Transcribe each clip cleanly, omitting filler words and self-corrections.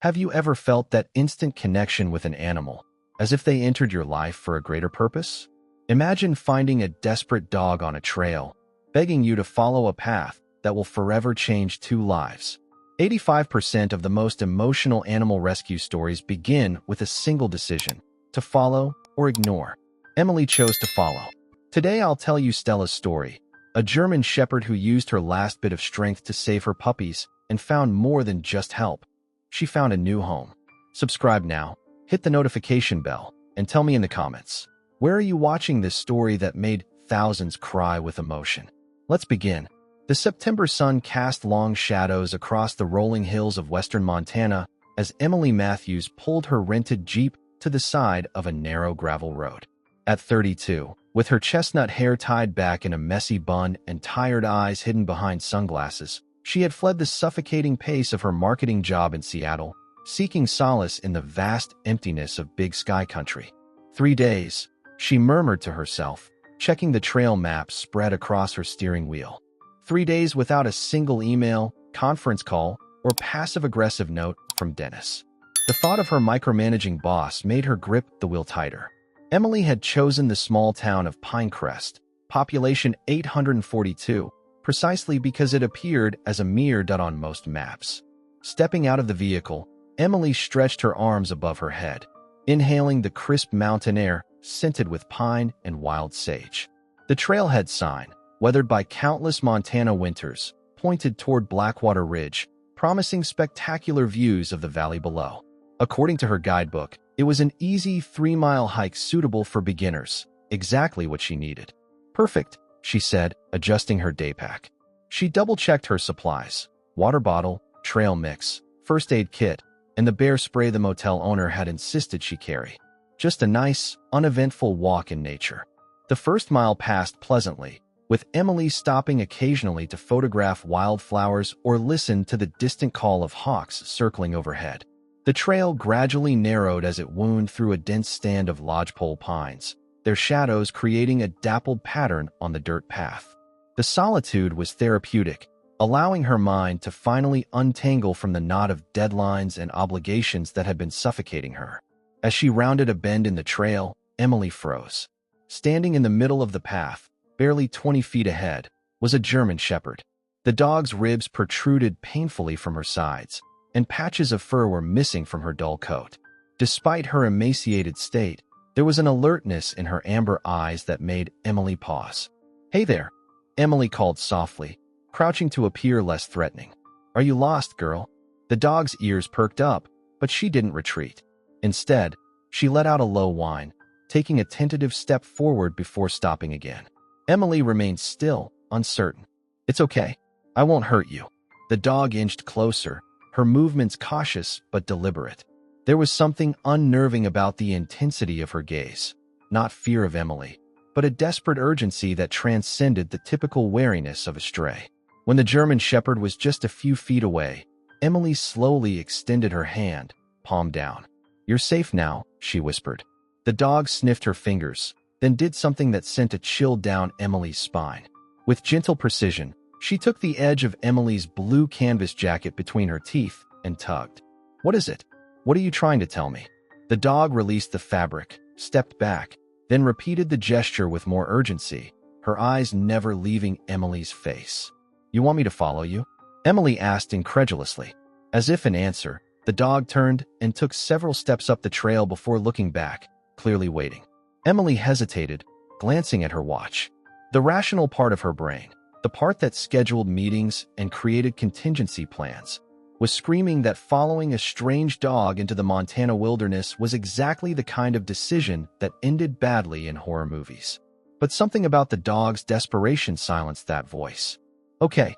Have you ever felt that instant connection with an animal, as if they entered your life for a greater purpose? Imagine finding a desperate dog on a trail, begging you to follow a path that will forever change two lives. 85% of the most emotional animal rescue stories begin with a single decision: to follow or ignore. Emily chose to follow. Today I'll tell you Stella's story, a German shepherd who used her last bit of strength to save her puppies and found more than just help. She found a new home. Subscribe now, hit the notification bell, and tell me in the comments, where are you watching this story that made thousands cry with emotion? Let's begin. The September sun cast long shadows across the rolling hills of western Montana as Emily Matthews pulled her rented Jeep to the side of a narrow gravel road. At 32, with her chestnut hair tied back in a messy bun and tired eyes hidden behind sunglasses, she had fled the suffocating pace of her marketing job in Seattle, seeking solace in the vast emptiness of Big Sky Country. 3 days, she murmured to herself, checking the trail maps spread across her steering wheel. 3 days without a single email, conference call, or passive-aggressive note from Dennis. The thought of her micromanaging boss made her grip the wheel tighter. Emily had chosen the small town of Pinecrest, population 842, precisely because it appeared as a mere dot on most maps. Stepping out of the vehicle, Emily stretched her arms above her head, inhaling the crisp mountain air scented with pine and wild sage. The trailhead sign, weathered by countless Montana winters, pointed toward Blackwater Ridge, promising spectacular views of the valley below. According to her guidebook, it was an easy 3-mile hike suitable for beginners, exactly what she needed. Perfect, she said, adjusting her day pack. She double-checked her supplies: water bottle, trail mix, first aid kit, and the bear spray the motel owner had insisted she carry. Just a nice, uneventful walk in nature. The first mile passed pleasantly, with Emily stopping occasionally to photograph wildflowers or listen to the distant call of hawks circling overhead. The trail gradually narrowed as it wound through a dense stand of lodgepole pines, their shadows creating a dappled pattern on the dirt path. The solitude was therapeutic, allowing her mind to finally untangle from the knot of deadlines and obligations that had been suffocating her. As she rounded a bend in the trail, Emily froze. Standing in the middle of the path, barely 20 feet ahead, was a German shepherd. The dog's ribs protruded painfully from her sides, and patches of fur were missing from her dull coat. Despite her emaciated state, there was an alertness in her amber eyes that made Emily pause. "Hey there," Emily called softly, crouching to appear less threatening. "Are you lost, girl?" The dog's ears perked up, but she didn't retreat. Instead, she let out a low whine, taking a tentative step forward before stopping again. Emily remained still, uncertain. "It's okay. I won't hurt you." The dog inched closer, her movements cautious but deliberate. There was something unnerving about the intensity of her gaze. Not fear of Emily, but a desperate urgency that transcended the typical wariness of a stray. When the German shepherd was just a few feet away, Emily slowly extended her hand, palm down. "You're safe now," she whispered. The dog sniffed her fingers, then did something that sent a chill down Emily's spine. With gentle precision, she took the edge of Emily's blue canvas jacket between her teeth and tugged. "What is it? What are you trying to tell me?" The dog released the fabric, stepped back, then repeated the gesture with more urgency, her eyes never leaving Emily's face. "You want me to follow you?" Emily asked incredulously. As if in answer, the dog turned and took several steps up the trail before looking back, clearly waiting. Emily hesitated, glancing at her watch. The rational part of her brain, the part that scheduled meetings and created contingency plans, was screaming that following a strange dog into the Montana wilderness was exactly the kind of decision that ended badly in horror movies. But something about the dog's desperation silenced that voice. "Okay,"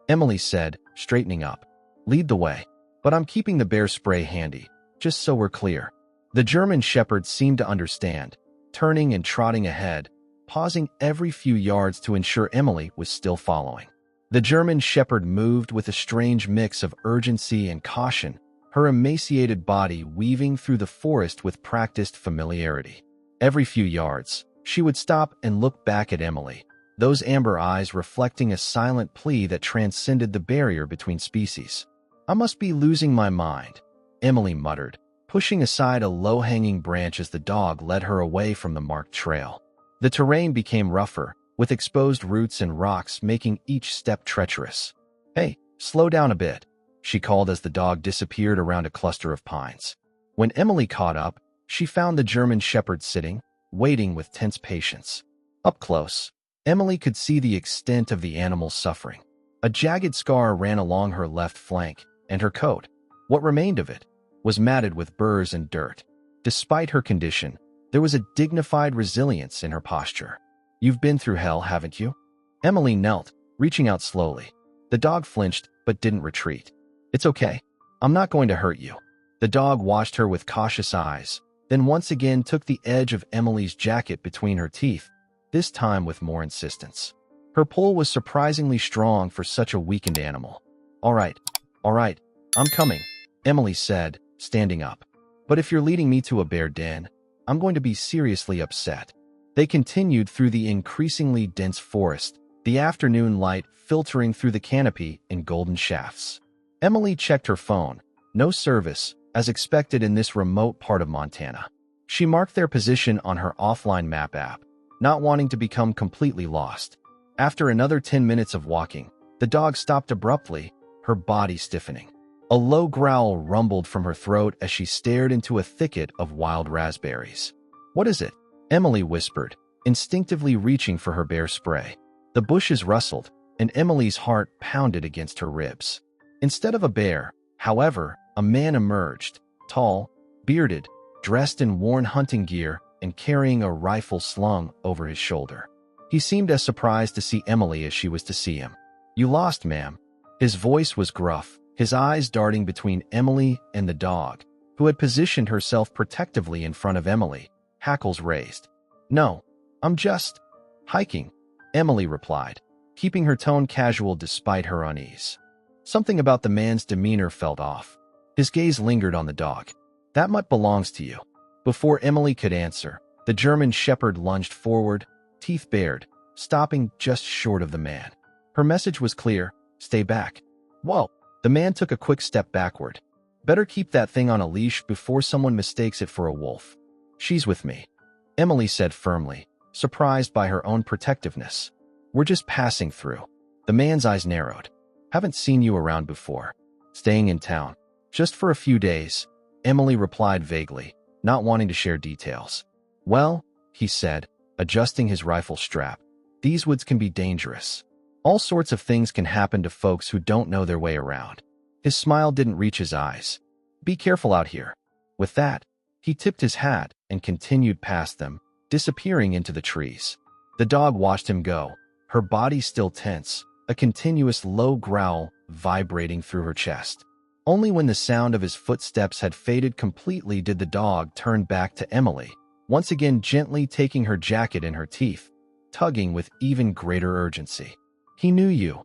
Emily said, straightening up. "Lead the way. But I'm keeping the bear spray handy, just so we're clear." The German shepherd seemed to understand, turning and trotting ahead, pausing every few yards to ensure Emily was still following. The German shepherd moved with a strange mix of urgency and caution, her emaciated body weaving through the forest with practiced familiarity. Every few yards, she would stop and look back at Emily, those amber eyes reflecting a silent plea that transcended the barrier between species. "I must be losing my mind," Emily muttered, pushing aside a low-hanging branch as the dog led her away from the marked trail. The terrain became rougher, with exposed roots and rocks making each step treacherous. "Hey, slow down a bit," she called as the dog disappeared around a cluster of pines. When Emily caught up, she found the German Shepherd sitting, waiting with tense patience. Up close, Emily could see the extent of the animal's suffering. A jagged scar ran along her left flank, and her coat, what remained of it, was matted with burrs and dirt. Despite her condition, there was a dignified resilience in her posture. "You've been through hell, haven't you?" Emily knelt, reaching out slowly. The dog flinched, but didn't retreat. "It's okay. I'm not going to hurt you." The dog watched her with cautious eyes, then once again took the edge of Emily's jacket between her teeth, this time with more insistence. Her pull was surprisingly strong for such a weakened animal. All right, I'm coming," Emily said, standing up. "But if you're leading me to a bear den, I'm going to be seriously upset." They continued through the increasingly dense forest, the afternoon light filtering through the canopy in golden shafts. Emily checked her phone. No service, as expected in this remote part of Montana. She marked their position on her offline map app, not wanting to become completely lost. After another 10 minutes of walking, the dog stopped abruptly, her body stiffening. A low growl rumbled from her throat as she stared into a thicket of wild raspberries. "What is it?" Emily whispered, instinctively reaching for her bear spray. The bushes rustled, and Emily's heart pounded against her ribs. Instead of a bear, however, a man emerged, tall, bearded, dressed in worn hunting gear and carrying a rifle slung over his shoulder. He seemed as surprised to see Emily as she was to see him. "You lost, ma'am." His voice was gruff, his eyes darting between Emily and the dog, who had positioned herself protectively in front of Emily, hackles raised. "No, I'm just hiking," Emily replied, keeping her tone casual despite her unease. Something about the man's demeanor felt off. His gaze lingered on the dog. "That mutt belongs to you." Before Emily could answer, the German Shepherd lunged forward, teeth bared, stopping just short of the man. Her message was clear: stay back. "Whoa!" The man took a quick step backward. "Better keep that thing on a leash before someone mistakes it for a wolf." "She's with me," Emily said firmly, surprised by her own protectiveness. "We're just passing through." The man's eyes narrowed. "Haven't seen you around before." "Staying in town. Just for a few days," Emily replied vaguely, not wanting to share details. "Well," he said, adjusting his rifle strap, "these woods can be dangerous. All sorts of things can happen to folks who don't know their way around." His smile didn't reach his eyes. "Be careful out here." With that, he tipped his hat and continued past them, disappearing into the trees. The dog watched him go, her body still tense, a continuous low growl vibrating through her chest. Only when the sound of his footsteps had faded completely did the dog turn back to Emily, once again gently taking her jacket in her teeth, tugging with even greater urgency. "He knew you,"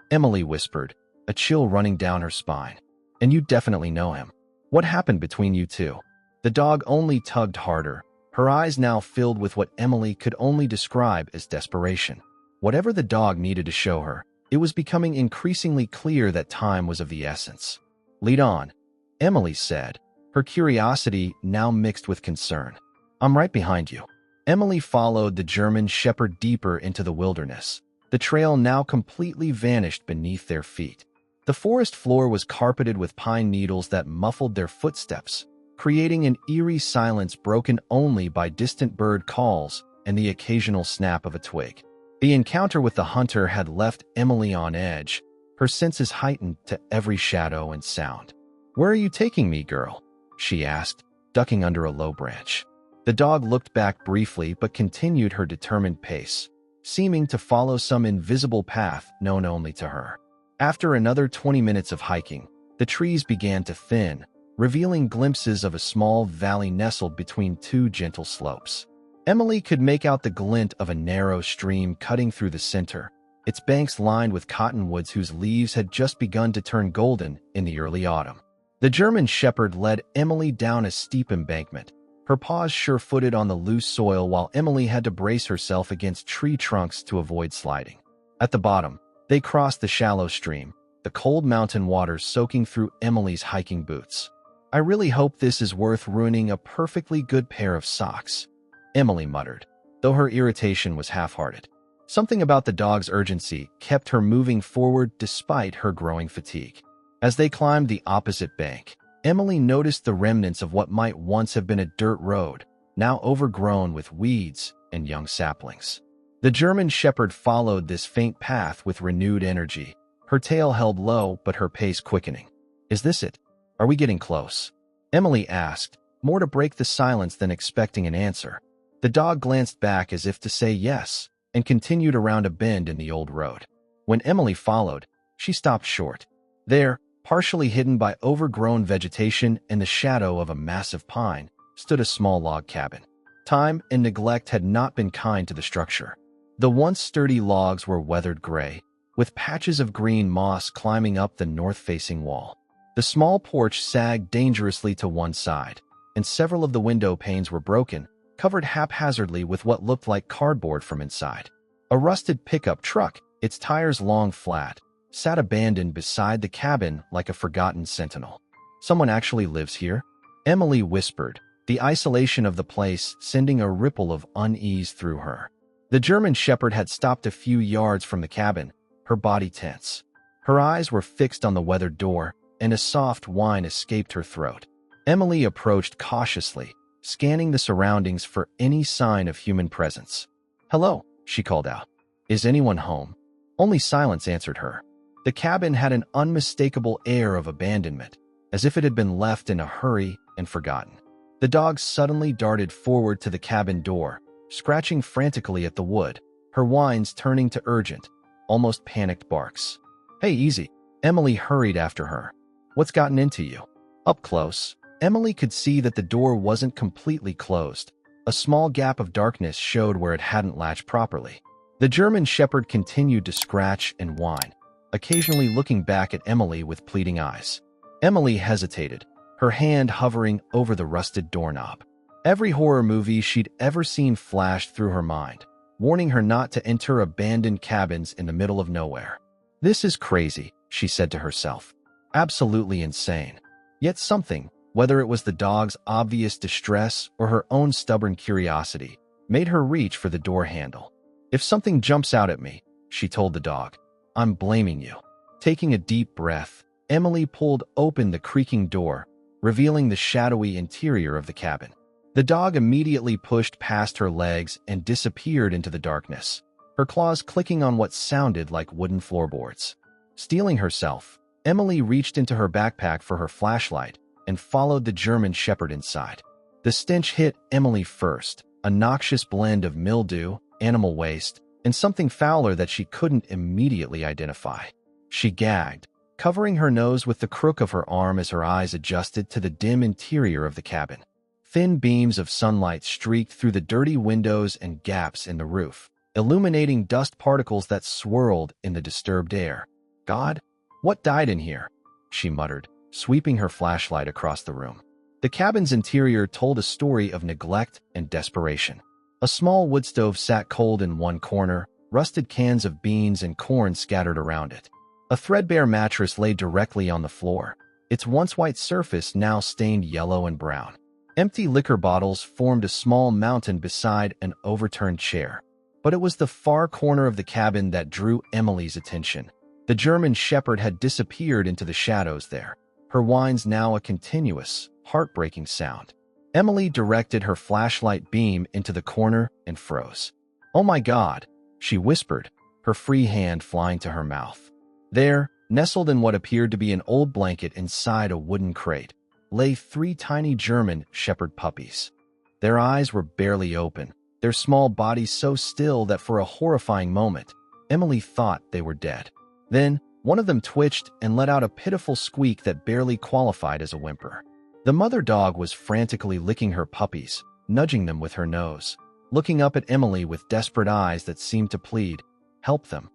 Emily whispered, a chill running down her spine. "And you definitely know him. What happened between you two?" The dog only tugged harder, her eyes now filled with what Emily could only describe as desperation. Whatever the dog needed to show her, it was becoming increasingly clear that time was of the essence. "Lead on," Emily said, her curiosity now mixed with concern. "I'm right behind you." Emily followed the German Shepherd deeper into the wilderness. The trail now completely vanished beneath their feet. The forest floor was carpeted with pine needles that muffled their footsteps, creating an eerie silence broken only by distant bird calls and the occasional snap of a twig. The encounter with the hunter had left Emily on edge, her senses heightened to every shadow and sound. "Where are you taking me, girl?" she asked, ducking under a low branch. The dog looked back briefly but continued her determined pace, seeming to follow some invisible path known only to her. After another 20 minutes of hiking, the trees began to thin, revealing glimpses of a small valley nestled between two gentle slopes. Emily could make out the glint of a narrow stream cutting through the center, its banks lined with cottonwoods whose leaves had just begun to turn golden in the early autumn. The German Shepherd led Emily down a steep embankment, her paws sure-footed on the loose soil while Emily had to brace herself against tree trunks to avoid sliding. At the bottom, they crossed the shallow stream, the cold mountain water soaking through Emily's hiking boots. I really hope this is worth ruining a perfectly good pair of socks, Emily muttered, though her irritation was half-hearted. Something about the dog's urgency kept her moving forward despite her growing fatigue. As they climbed the opposite bank, Emily noticed the remnants of what might once have been a dirt road, now overgrown with weeds and young saplings. The German Shepherd followed this faint path with renewed energy, her tail held low but her pace quickening. "Is this it? Are we getting close?" Emily asked, more to break the silence than expecting an answer. The dog glanced back as if to say yes, and continued around a bend in the old road. When Emily followed, she stopped short. There, partially hidden by overgrown vegetation and the shadow of a massive pine, stood a small log cabin. Time and neglect had not been kind to the structure. The once sturdy logs were weathered gray, with patches of green moss climbing up the north-facing wall. The small porch sagged dangerously to one side, and several of the window panes were broken, covered haphazardly with what looked like cardboard from inside. A rusted pickup truck, its tires long flat, sat abandoned beside the cabin like a forgotten sentinel. "Someone actually lives here?" Emily whispered, the isolation of the place sending a ripple of unease through her. The German Shepherd had stopped a few yards from the cabin, her body tense. Her eyes were fixed on the weathered door, and a soft whine escaped her throat. Emily approached cautiously, scanning the surroundings for any sign of human presence. "Hello," she called out. "Is anyone home?" Only silence answered her. The cabin had an unmistakable air of abandonment, as if it had been left in a hurry and forgotten. The dog suddenly darted forward to the cabin door, scratching frantically at the wood, her whines turning to urgent, almost panicked barks. "Hey, easy." Emily hurried after her. "What's gotten into you?" Up close, Emily could see that the door wasn't completely closed. A small gap of darkness showed where it hadn't latched properly. The German Shepherd continued to scratch and whine, occasionally looking back at Emily with pleading eyes. Emily hesitated, her hand hovering over the rusted doorknob. Every horror movie she'd ever seen flashed through her mind, warning her not to enter abandoned cabins in the middle of nowhere. "This is crazy," she said to herself. "Absolutely insane." Yet something, whether it was the dog's obvious distress or her own stubborn curiosity, made her reach for the door handle. "If something jumps out at me," she told the dog, "I'm blaming you." Taking a deep breath, Emily pulled open the creaking door, revealing the shadowy interior of the cabin. The dog immediately pushed past her legs and disappeared into the darkness, her claws clicking on what sounded like wooden floorboards. Steeling herself, Emily reached into her backpack for her flashlight and followed the German Shepherd inside. The stench hit Emily first, a noxious blend of mildew, animal waste, and something fouler that she couldn't immediately identify. She gagged, covering her nose with the crook of her arm as her eyes adjusted to the dim interior of the cabin. Thin beams of sunlight streaked through the dirty windows and gaps in the roof, illuminating dust particles that swirled in the disturbed air. "God, what died in here?" she muttered, sweeping her flashlight across the room. The cabin's interior told a story of neglect and desperation. A small wood stove sat cold in one corner, rusted cans of beans and corn scattered around it. A threadbare mattress lay directly on the floor, its once white surface now stained yellow and brown. Empty liquor bottles formed a small mountain beside an overturned chair. But it was the far corner of the cabin that drew Emily's attention. The German Shepherd had disappeared into the shadows there, her whines now a continuous, heartbreaking sound. Emily directed her flashlight beam into the corner and froze. "Oh my God," she whispered, her free hand flying to her mouth. There, nestled in what appeared to be an old blanket inside a wooden crate, lay 3 tiny German Shepherd puppies. Their eyes were barely open, their small bodies so still that for a horrifying moment, Emily thought they were dead. Then, one of them twitched and let out a pitiful squeak that barely qualified as a whimper. The mother dog was frantically licking her puppies, nudging them with her nose, looking up at Emily with desperate eyes that seemed to plead, "Help them."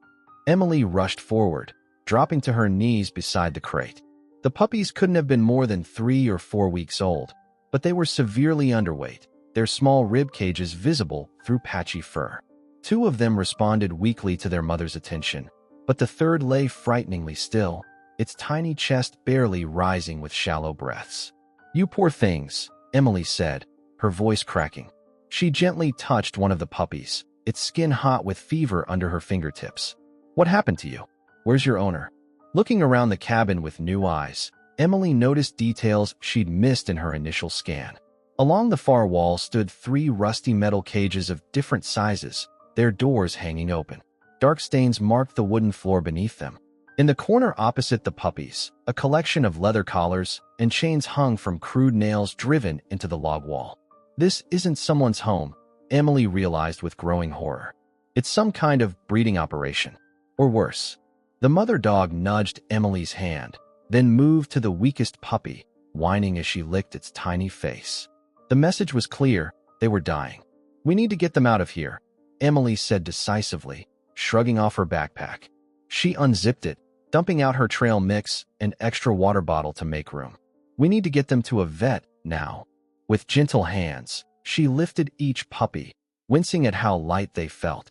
Emily rushed forward, dropping to her knees beside the crate. The puppies couldn't have been more than 3 or 4 weeks old, but they were severely underweight, their small rib cages visible through patchy fur. 2 of them responded weakly to their mother's attention, but the third lay frighteningly still, its tiny chest barely rising with shallow breaths. "You poor things," Emily said, her voice cracking. She gently touched one of the puppies, its skin hot with fever under her fingertips. "What happened to you? Where's your owner?" Looking around the cabin with new eyes, Emily noticed details she'd missed in her initial scan. Along the far wall stood 3 rusty metal cages of different sizes, their doors hanging open. Dark stains marked the wooden floor beneath them. In the corner opposite the puppies, a collection of leather collars and chains hung from crude nails driven into the log wall. This isn't someone's home, Emily realized with growing horror. It's some kind of breeding operation. Or worse. The mother dog nudged Emily's hand, then moved to the weakest puppy, whining as she licked its tiny face. The message was clear, they were dying. "We need to get them out of here," Emily said decisively, shrugging off her backpack. She unzipped it, dumping out her trail mix and extra water bottle to make room. "We need to get them to a vet now." With gentle hands, she lifted each puppy, wincing at how light they felt.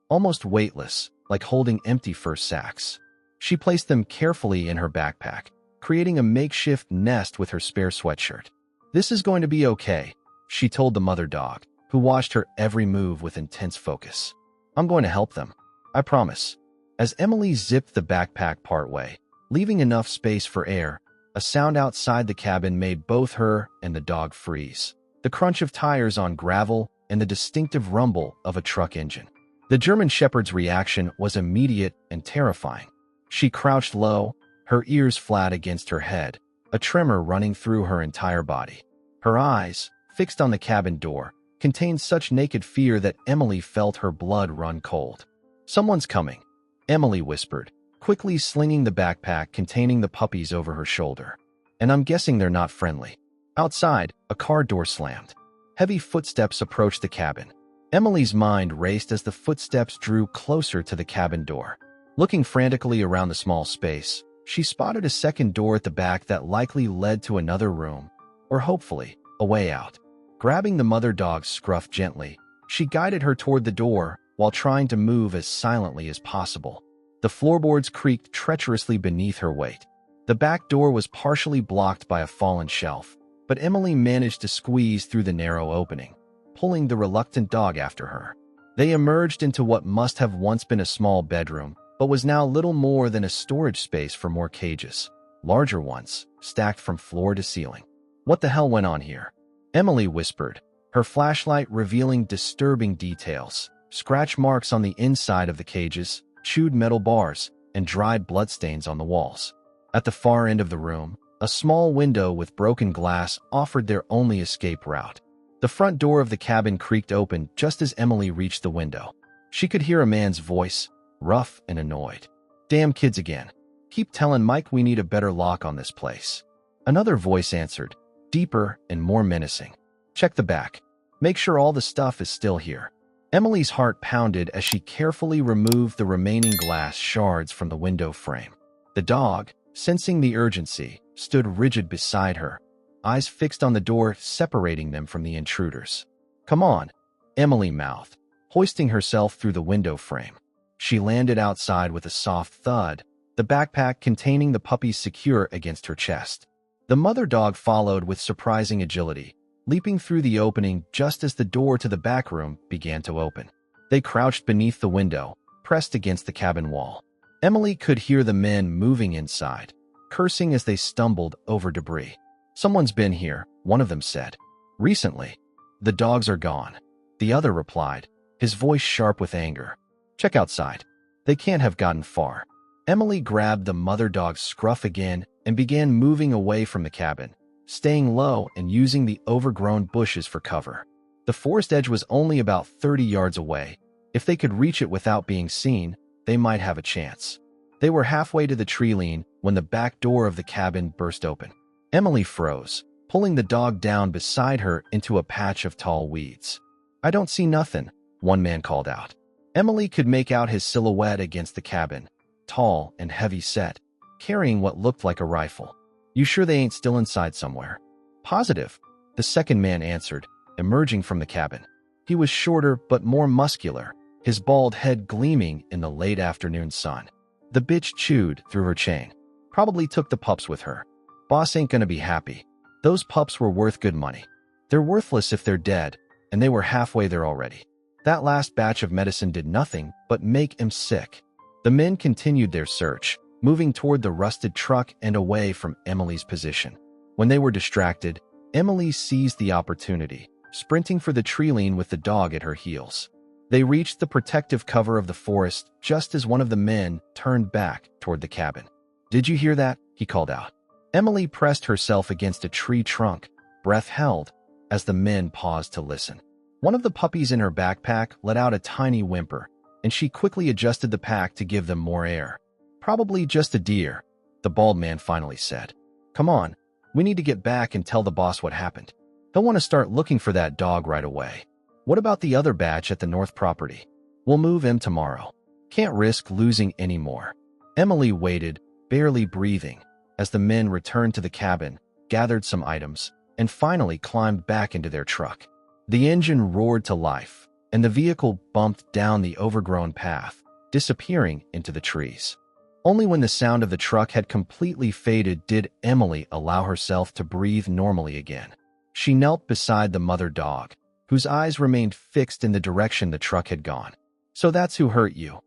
Almost weightless, like holding empty fur sacks. She placed them carefully in her backpack, creating a makeshift nest with her spare sweatshirt. "This is going to be okay," she told the mother dog, who watched her every move with intense focus. "I'm going to help them. I promise." As Emily zipped the backpack partway, leaving enough space for air, a sound outside the cabin made both her and the dog freeze. The crunch of tires on gravel and the distinctive rumble of a truck engine. The German Shepherd's reaction was immediate and terrifying. She crouched low, her ears flat against her head, a tremor running through her entire body. Her eyes, fixed on the cabin door, contained such naked fear that Emily felt her blood run cold. "Someone's coming," Emily whispered, quickly slinging the backpack containing the puppies over her shoulder. "And I'm guessing they're not friendly." Outside, a car door slammed. Heavy footsteps approached the cabin. Emily's mind raced as the footsteps drew closer to the cabin door. Looking frantically around the small space, she spotted a second door at the back that likely led to another room, or hopefully, a way out. Grabbing the mother dog's scruff gently, she guided her toward the door while trying to move as silently as possible. The floorboards creaked treacherously beneath her weight. The back door was partially blocked by a fallen shelf, but Emily managed to squeeze through the narrow opening, pulling the reluctant dog after her. They emerged into what must have once been a small bedroom, but was now little more than a storage space for more cages, larger ones, stacked from floor to ceiling. "What the hell went on here?" Emily whispered, her flashlight revealing disturbing details: scratch marks on the inside of the cages, chewed metal bars, and dried bloodstains on the walls. At the far end of the room, a small window with broken glass offered their only escape route. The front door of the cabin creaked open just as Emily reached the window. She could hear a man's voice, rough and annoyed. "Damn kids again. Keep telling Mike we need a better lock on this place." Another voice answered, deeper and more menacing. "Check the back. Make sure all the stuff is still here." Emily's heart pounded as she carefully removed the remaining glass shards from the window frame. The dog, sensing the urgency, stood rigid beside her, eyes fixed on the door separating them from the intruders. "Come on," Emily mouthed, hoisting herself through the window frame. She landed outside with a soft thud, the backpack containing the puppies secure against her chest. The mother dog followed with surprising agility, leaping through the opening just as the door to the back room began to open. They crouched beneath the window, pressed against the cabin wall. Emily could hear the men moving inside, cursing as they stumbled over debris. "Someone's been here," one of them said. "Recently. The dogs are gone," the other replied, his voice sharp with anger. "Check outside. They can't have gotten far." Emily grabbed the mother dog's scruff again and began moving away from the cabin, staying low and using the overgrown bushes for cover. The forest edge was only about 30 yards away. If they could reach it without being seen, they might have a chance. They were halfway to the tree line when the back door of the cabin burst open. Emily froze, pulling the dog down beside her into a patch of tall weeds. "I don't see nothing," one man called out. Emily could make out his silhouette against the cabin, tall and heavy-set, carrying what looked like a rifle. "You sure they ain't still inside somewhere?" "Positive," the second man answered, emerging from the cabin. He was shorter but more muscular, his bald head gleaming in the late afternoon sun. The bitch chewed through her chain. "Probably took the pups with her. Boss ain't gonna be happy." Those pups were worth good money. They're worthless if they're dead, and they were halfway there already. That last batch of medicine did nothing but make him sick. The men continued their search, moving toward the rusted truck and away from Emily's position. When they were distracted, Emily seized the opportunity, sprinting for the treeline with the dog at her heels. They reached the protective cover of the forest just as one of the men turned back toward the cabin. "Did you hear that?" he called out. Emily pressed herself against a tree trunk, breath held, as the men paused to listen. One of the puppies in her backpack let out a tiny whimper, and she quickly adjusted the pack to give them more air. "Probably just a deer," the bald man finally said. "Come on, we need to get back and tell the boss what happened. He'll want to start looking for that dog right away. What about the other batch at the north property? We'll move him tomorrow. Can't risk losing any more." Emily waited, barely breathing, as the men returned to the cabin, gathered some items, and finally climbed back into their truck. The engine roared to life, and the vehicle bumped down the overgrown path, disappearing into the trees. Only when the sound of the truck had completely faded did Emily allow herself to breathe normally again. She knelt beside the mother dog, whose eyes remained fixed in the direction the truck had gone. "So that's who hurt you,"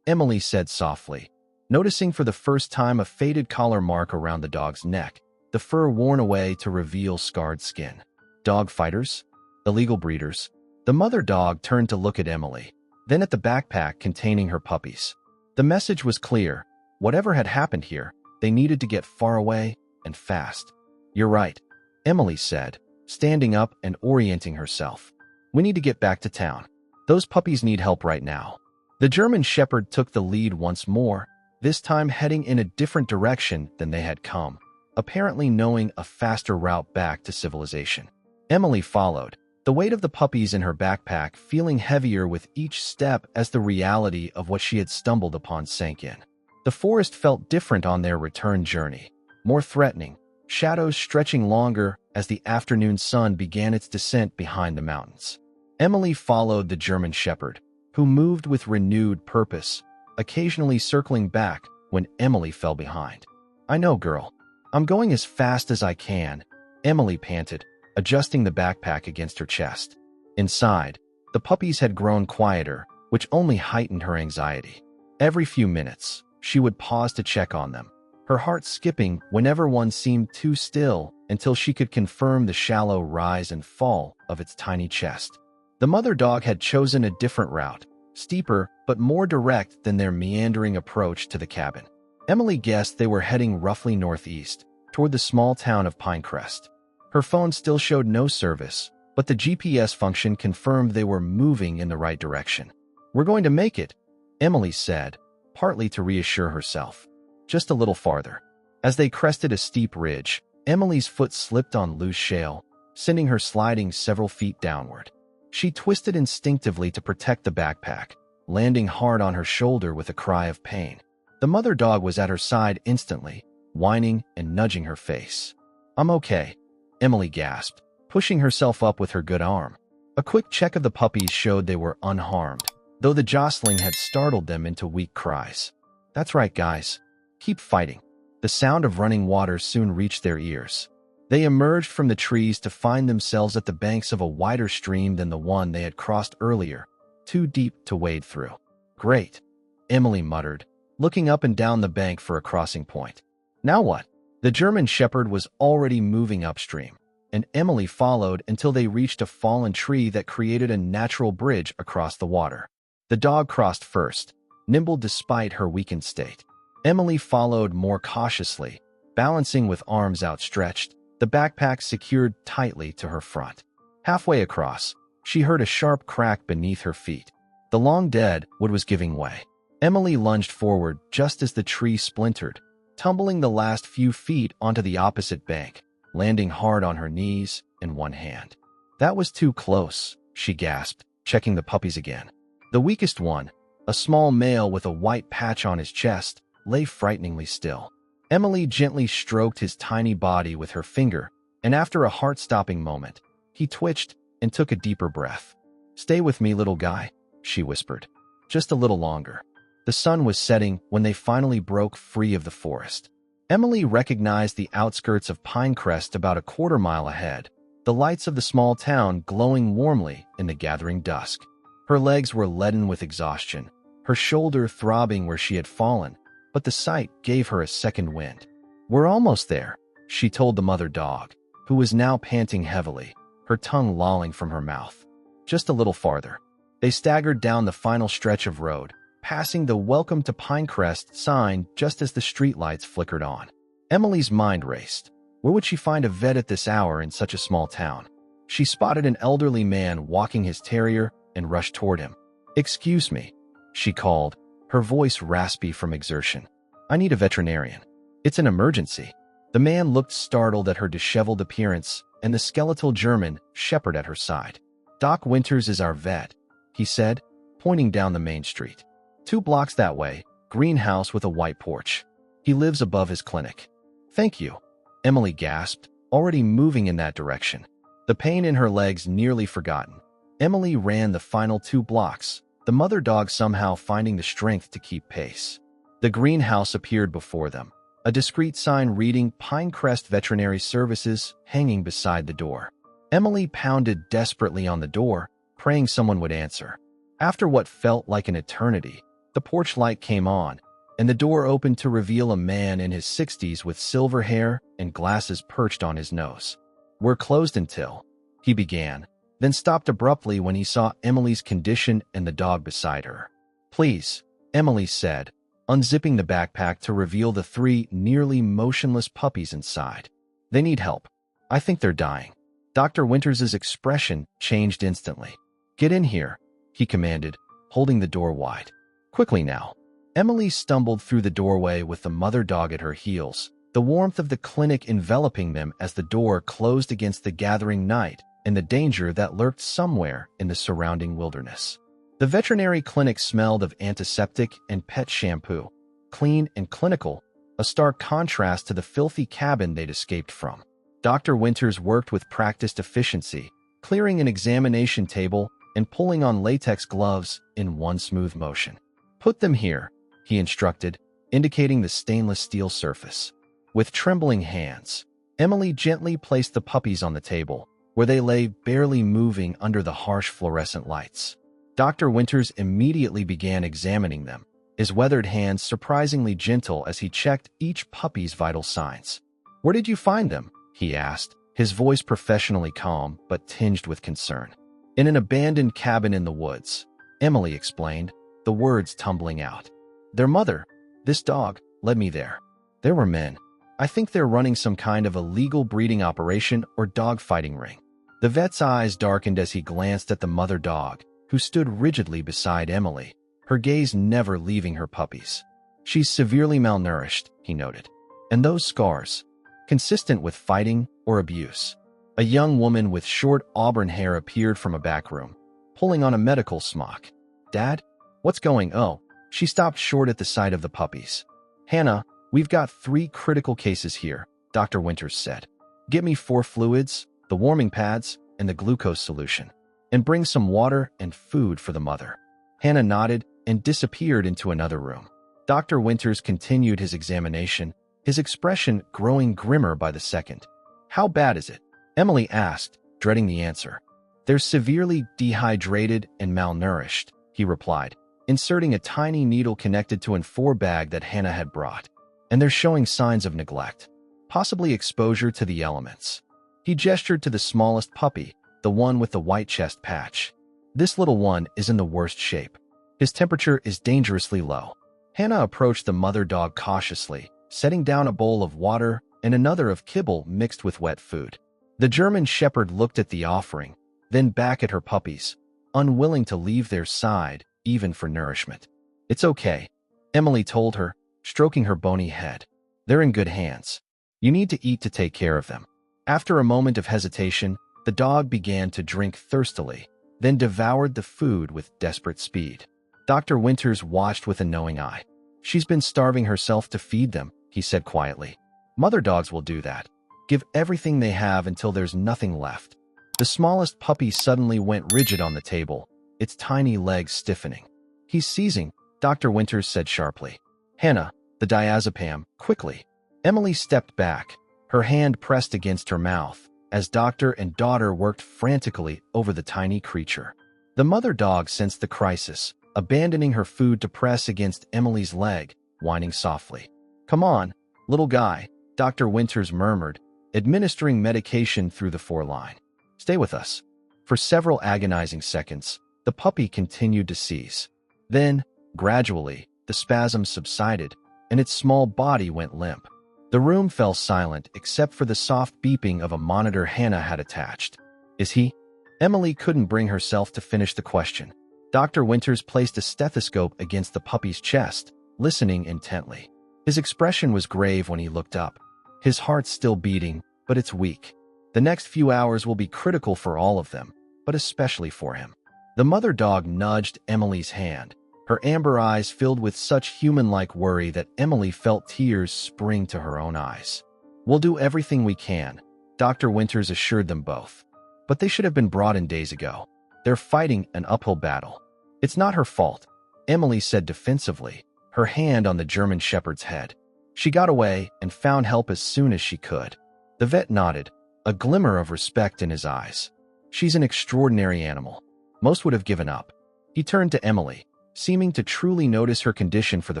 Emily said softly, noticing for the first time a faded collar mark around the dog's neck, the fur worn away to reveal scarred skin. "Dog fighters? Illegal breeders?" The mother dog turned to look at Emily, then at the backpack containing her puppies. The message was clear. Whatever had happened here, they needed to get far away and fast. "You're right," Emily said, standing up and orienting herself. "We need to get back to town. Those puppies need help right now." The German Shepherd took the lead once more, this time heading in a different direction than they had come, apparently knowing a faster route back to civilization. Emily followed, the weight of the puppies in her backpack feeling heavier with each step as the reality of what she had stumbled upon sank in. The forest felt different on their return journey, more threatening, shadows stretching longer as the afternoon sun began its descent behind the mountains. Emily followed the German Shepherd, who moved with renewed purpose, occasionally circling back when Emily fell behind. "I know, girl. I'm going as fast as I can," Emily panted, adjusting the backpack against her chest. Inside, the puppies had grown quieter, which only heightened her anxiety. Every few minutes, she would pause to check on them, her heart skipping whenever one seemed too still until she could confirm the shallow rise and fall of its tiny chest. The mother dog had chosen a different route, steeper but more direct than their meandering approach to the cabin. Emily guessed they were heading roughly northeast, toward the small town of Pinecrest. Her phone still showed no service, but the GPS function confirmed they were moving in the right direction. "We're going to make it," Emily said, partly to reassure herself. "Just a little farther." As they crested a steep ridge, Emily's foot slipped on loose shale, sending her sliding several feet downward. She twisted instinctively to protect the backpack, landing hard on her shoulder with a cry of pain. The mother dog was at her side instantly, whining and nudging her face. "I'm okay," Emily gasped, pushing herself up with her good arm. A quick check of the puppies showed they were unharmed, though the jostling had startled them into weak cries. "That's right, guys. Keep fighting." The sound of running water soon reached their ears. They emerged from the trees to find themselves at the banks of a wider stream than the one they had crossed earlier, too deep to wade through. "Great," Emily muttered, looking up and down the bank for a crossing point. "Now what?" The German Shepherd was already moving upstream, and Emily followed until they reached a fallen tree that created a natural bridge across the water. The dog crossed first, nimble despite her weakened state. Emily followed more cautiously, balancing with arms outstretched, the backpack secured tightly to her front. Halfway across, she heard a sharp crack beneath her feet. The long-dead wood was giving way. Emily lunged forward just as the tree splintered, tumbling the last few feet onto the opposite bank, landing hard on her knees and one hand. "That was too close," she gasped, checking the puppies again. The weakest one, a small male with a white patch on his chest, lay frighteningly still. Emily gently stroked his tiny body with her finger, and after a heart-stopping moment, he twitched and took a deeper breath. "Stay with me, little guy," she whispered. "Just a little longer." The sun was setting when they finally broke free of the forest. Emily recognized the outskirts of Pinecrest about a quarter-mile ahead, the lights of the small town glowing warmly in the gathering dusk. Her legs were leaden with exhaustion, her shoulder throbbing where she had fallen, but the sight gave her a second wind. "We're almost there," she told the mother dog, who was now panting heavily, her tongue lolling from her mouth. "Just a little farther." They staggered down the final stretch of road, passing the "Welcome to Pinecrest" sign just as the streetlights flickered on. Emily's mind raced. Where would she find a vet at this hour in such a small town? She spotted an elderly man walking his terrier and rushed toward him. "Excuse me," she called, her voice raspy from exertion. "I need a veterinarian. It's an emergency." The man looked startled at her disheveled appearance and the skeletal German shepherd at her side. "Doc Winters is our vet," he said, pointing down the main street. 2 blocks that way, greenhouse with a white porch. He lives above his clinic." "Thank you," Emily gasped, already moving in that direction. The pain in her legs nearly forgotten. Emily ran the final 2 blocks, the mother dog somehow finding the strength to keep pace. The greenhouse appeared before them, a discreet sign reading Pinecrest Veterinary Services hanging beside the door. Emily pounded desperately on the door, praying someone would answer. After what felt like an eternity, the porch light came on, and the door opened to reveal a man in his 60s with silver hair and glasses perched on his nose. "We're closed until," he began, then stopped abruptly when he saw Emily's condition and the dog beside her. "Please," Emily said, unzipping the backpack to reveal the 3 nearly motionless puppies inside. "They need help. I think they're dying." Dr. Winters's expression changed instantly. "Get in here," he commanded, holding the door wide. "Quickly now." Emily stumbled through the doorway with the mother dog at her heels, the warmth of the clinic enveloping them as the door closed against the gathering night and the danger that lurked somewhere in the surrounding wilderness. The veterinary clinic smelled of antiseptic and pet shampoo, clean and clinical, a stark contrast to the filthy cabin they'd escaped from. Dr. Winters worked with practiced efficiency, clearing an examination table and pulling on latex gloves in one smooth motion. "Put them here," he instructed, indicating the stainless steel surface. With trembling hands, Emily gently placed the puppies on the table, where they lay barely moving under the harsh fluorescent lights. Dr. Winters immediately began examining them, his weathered hands surprisingly gentle as he checked each puppy's vital signs. "Where did you find them?" he asked, his voice professionally calm but tinged with concern. "In an abandoned cabin in the woods," Emily explained, the words tumbling out. "Their mother, this dog, led me there. There were men. I think they're running some kind of illegal breeding operation or dog-fighting ring." The vet's eyes darkened as he glanced at the mother dog, who stood rigidly beside Emily, her gaze never leaving her puppies. "She's severely malnourished," he noted. "And those scars, consistent with fighting or abuse." A young woman with short auburn hair appeared from a back room, pulling on a medical smock. "Dad? What's going on?" She stopped short at the sight of the puppies. "Hannah, we've got 3 critical cases here," Dr. Winters said. "Get me 4 fluids, the warming pads, and the glucose solution. And bring some water and food for the mother." Hannah nodded and disappeared into another room. Dr. Winters continued his examination, his expression growing grimmer by the second. "How bad is it?" Emily asked, dreading the answer. "They're severely dehydrated and malnourished," he replied, inserting a tiny needle connected to an 4 bag that Hannah had brought. "And they're showing signs of neglect, possibly exposure to the elements." He gestured to the smallest puppy, the one with the white chest patch. "This little one is in the worst shape. His temperature is dangerously low." Hannah approached the mother dog cautiously, setting down a bowl of water and another of kibble mixed with wet food. The German shepherd looked at the offering, then back at her puppies, unwilling to leave their side even for nourishment. "It's okay," Emily told her, stroking her bony head. "They're in good hands. You need to eat to take care of them." After a moment of hesitation, the dog began to drink thirstily, then devoured the food with desperate speed. Dr. Winters watched with a knowing eye. "She's been starving herself to feed them," he said quietly. "Mother dogs will do that. Give everything they have until there's nothing left." The smallest puppy suddenly went rigid on the table, its tiny legs stiffening. "He's seizing," Dr. Winters said sharply. "Hannah, the diazepam, quickly." Emily stepped back, her hand pressed against her mouth, as doctor and daughter worked frantically over the tiny creature. The mother dog sensed the crisis, abandoning her food to press against Emily's leg, whining softly. "Come on, little guy," Dr. Winters murmured, administering medication through the foreline. "Stay with us." For several agonizing seconds, the puppy continued to seize. Then, gradually, the spasms subsided, and its small body went limp. The room fell silent except for the soft beeping of a monitor Hannah had attached. "Is he?" Emily couldn't bring herself to finish the question. Dr. Winters placed a stethoscope against the puppy's chest, listening intently. His expression was grave when he looked up. His heart's still beating, but it's weak. The next few hours will be critical for all of them, but especially for him. The mother dog nudged Emily's hand, her amber eyes filled with such human-like worry that Emily felt tears spring to her own eyes. "We'll do everything we can," Dr. Winters assured them both. "But they should have been brought in days ago. They're fighting an uphill battle." "It's not her fault," Emily said defensively, her hand on the German Shepherd's head. "She got away and found help as soon as she could." The vet nodded, a glimmer of respect in his eyes. "She's an extraordinary animal. Most would have given up." He turned to Emily, seeming to truly notice her condition for the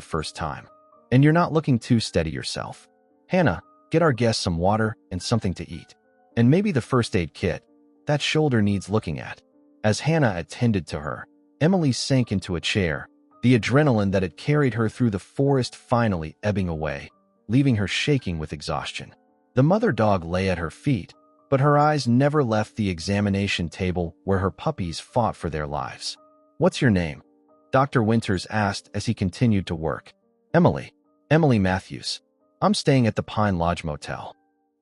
first time. "And you're not looking too steady yourself. Hannah, get our guests some water and something to eat. And maybe the first aid kit. That shoulder needs looking at." As Hannah attended to her, Emily sank into a chair, the adrenaline that had carried her through the forest finally ebbing away, leaving her shaking with exhaustion. The mother dog lay at her feet, but her eyes never left the examination table where her puppies fought for their lives. "What's your name?" Dr. Winters asked as he continued to work. "Emily. Emily Matthews. I'm staying at the Pine Lodge Motel."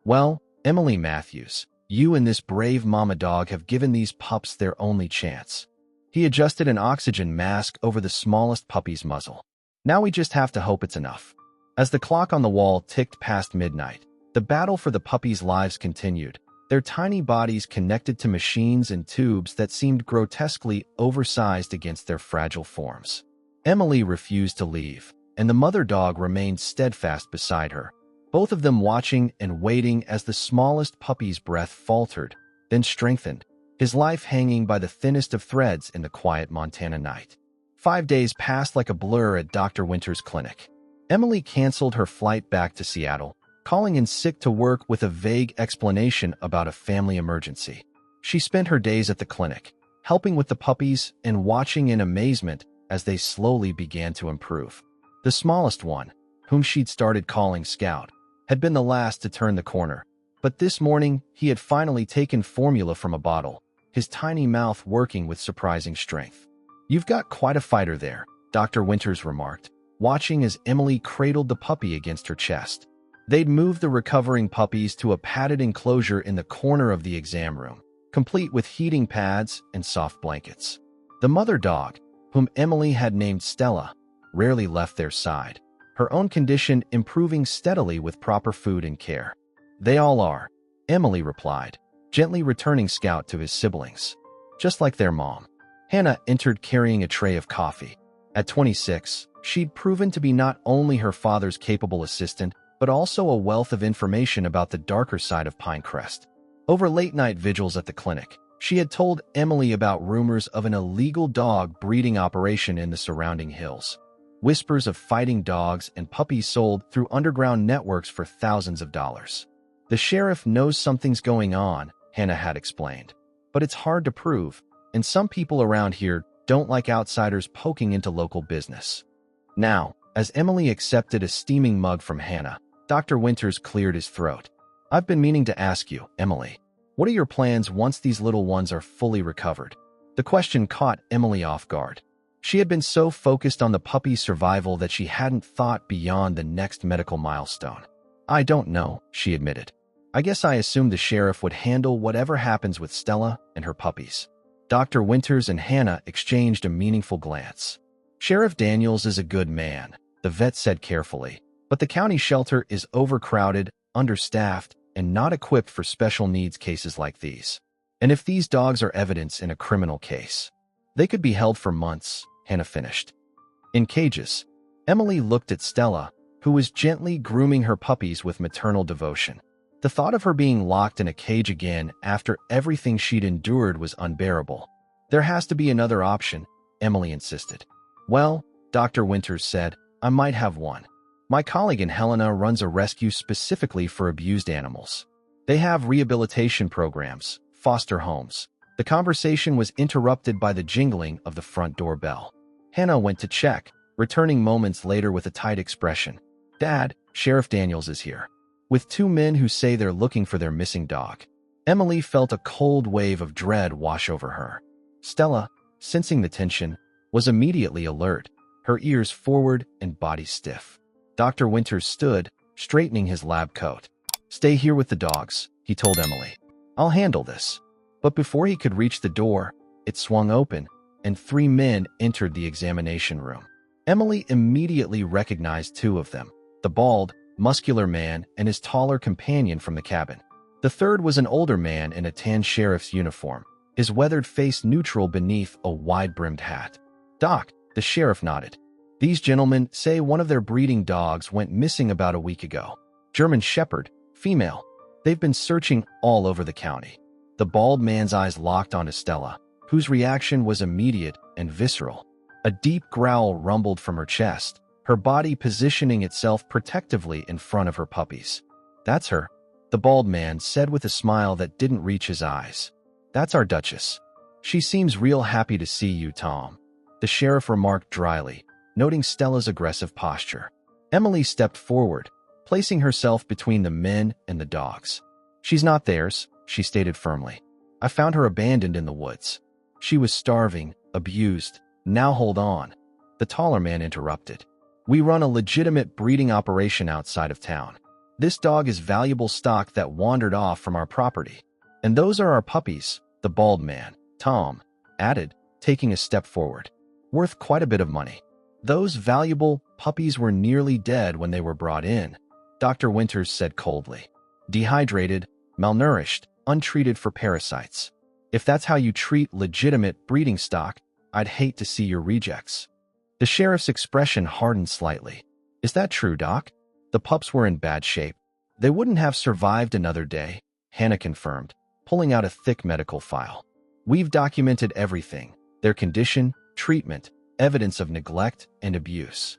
"Well, Emily Matthews, you and this brave mama dog have given these pups their only chance." He adjusted an oxygen mask over the smallest puppy's muzzle. "Now we just have to hope it's enough." As the clock on the wall ticked past midnight, the battle for the puppies' lives continued, their tiny bodies connected to machines and tubes that seemed grotesquely oversized against their fragile forms. Emily refused to leave, and the mother dog remained steadfast beside her, both of them watching and waiting as the smallest puppy's breath faltered, then strengthened, his life hanging by the thinnest of threads in the quiet Montana night. 5 days passed like a blur at Dr. Winters' clinic. Emily canceled her flight back to Seattle, calling in sick to work with a vague explanation about a family emergency. She spent her days at the clinic, helping with the puppies and watching in amazement as they slowly began to improve. The smallest one, whom she'd started calling Scout, had been the last to turn the corner, but this morning he had finally taken formula from a bottle, his tiny mouth working with surprising strength. "You've got quite a fighter there," Dr. Winters remarked, watching as Emily cradled the puppy against her chest. They'd moved the recovering puppies to a padded enclosure in the corner of the exam room, complete with heating pads and soft blankets. The mother dog, whom Emily had named Stella, rarely left their side, her own condition improving steadily with proper food and care. "They all are," Emily replied, gently returning Scout to his siblings. Just like their mom. Hannah entered carrying a tray of coffee. At 26, she'd proven to be not only her father's capable assistant, but also a wealth of information about the darker side of Pinecrest. Over late-night vigils at the clinic, she had told Emily about rumors of an illegal dog breeding operation in the surrounding hills. Whispers of fighting dogs and puppies sold through underground networks for thousands of dollars. "The sheriff knows something's going on," Hannah had explained. "But it's hard to prove, and some people around here don't like outsiders poking into local business." Now, as Emily accepted a steaming mug from Hannah, Dr. Winters cleared his throat. "I've been meaning to ask you, Emily, what are your plans once these little ones are fully recovered?" The question caught Emily off guard. She had been so focused on the puppy's survival that she hadn't thought beyond the next medical milestone. "I don't know," she admitted. "I guess I assumed the sheriff would handle whatever happens with Stella and her puppies." Dr. Winters and Hannah exchanged a meaningful glance. "Sheriff Daniels is a good man," the vet said carefully, "but the county shelter is overcrowded, understaffed, and not equipped for special needs cases like these. And if these dogs are evidence in a criminal case, they could be held for months," Hannah finished. "In cages." Emily looked at Stella, who was gently grooming her puppies with maternal devotion. The thought of her being locked in a cage again after everything she'd endured was unbearable. "There has to be another option," Emily insisted. "Well," Dr. Winters said, "I might have one. My colleague in Helena runs a rescue specifically for abused animals. They have rehabilitation programs, foster homes." The conversation was interrupted by the jingling of the front door bell. Hannah went to check, returning moments later with a tight expression. "Dad, Sheriff Daniels is here, with two men who say they're looking for their missing dog." Emily felt a cold wave of dread wash over her. Stella, sensing the tension, was immediately alert, her ears forward and body stiff. Dr. Winters stood, straightening his lab coat. "Stay here with the dogs," he told Emily. "I'll handle this." But before he could reach the door, it swung open, and 3 men entered the examination room. Emily immediately recognized 2 of them, the bald, muscular man and his taller companion from the cabin. The third was an older man in a tan sheriff's uniform, his weathered face neutral beneath a wide-brimmed hat. "Doc," the sheriff nodded. "These gentlemen say one of their breeding dogs went missing about a week ago. German Shepherd, female. They've been searching all over the county." The bald man's eyes locked onto Stella, whose reaction was immediate and visceral. A deep growl rumbled from her chest, her body positioning itself protectively in front of her puppies. "That's her," the bald man said with a smile that didn't reach his eyes. "That's our Duchess. She seems real happy to see you, Tom," the sheriff remarked dryly, noting Stella's aggressive posture. Emily stepped forward, placing herself between the men and the dogs. "She's not theirs," she stated firmly. "I found her abandoned in the woods. She was starving, abused. Now hold on," the taller man interrupted. "We run a legitimate breeding operation outside of town. This dog is valuable stock that wandered off from our property. And those are our puppies," the bald man, Tom, added, taking a step forward. "Worth quite a bit of money. Those valuable puppies were nearly dead when they were brought in," Dr. Winters said coldly. "Dehydrated, malnourished, untreated for parasites. If that's how you treat legitimate breeding stock, I'd hate to see your rejects." The sheriff's expression hardened slightly. "Is that true, Doc? The pups were in bad shape. They wouldn't have survived another day," Hannah confirmed, pulling out a thick medical file. "We've documented everything, their condition, treatment, evidence of neglect and abuse.